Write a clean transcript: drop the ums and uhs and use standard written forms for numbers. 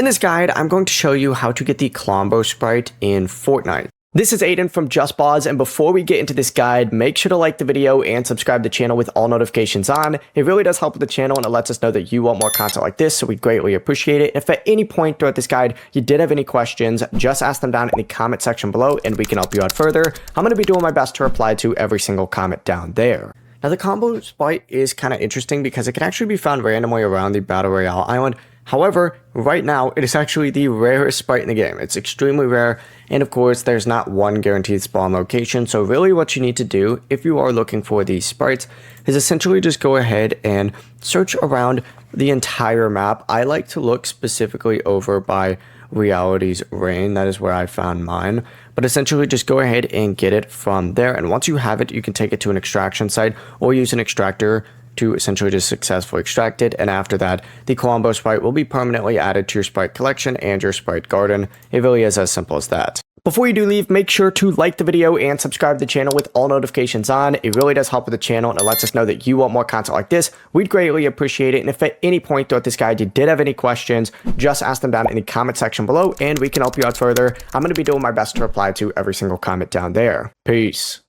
In this guide, I'm going to show you how to get the Klombo Sprite in Fortnite. This is Aiden from JustBoz, and before we get into this guide, make sure to like the video and subscribe to the channel with all notifications on. It really does help with the channel, and it lets us know that you want more content like this, so we greatly appreciate it. If at any point throughout this guide you did have any questions, just ask them down in the comment section below, and we can help you out further. I'm going to be doing my best to reply to every single comment down there. Now, the Klombo Sprite is kind of interesting because it can actually be found randomly around the Battle Royale island. However, right now, it is actually the rarest Sprite in the game. It's extremely rare, and of course, there's not one guaranteed spawn location, so really what you need to do, if you are looking for these Sprites, is essentially just go ahead and search around the entire map. I like to look specifically over by Reality's Reign. That is where I found mine, but essentially just go ahead and get it from there, and once you have it, you can take it to an extraction site or use an extractor to essentially just successfully extract it, and after that, the Klombo Sprite will be permanently added to your Sprite collection and your Sprite garden. It really is as simple as that. Before you do leave, make sure to like the video and subscribe to the channel with all notifications on. It really does help with the channel, and it lets us know that you want more content like this. We'd greatly appreciate it, and if at any point throughout this guide you did have any questions, just ask them down in the comment section below, and we can help you out further. I'm going to be doing my best to reply to every single comment down there. Peace.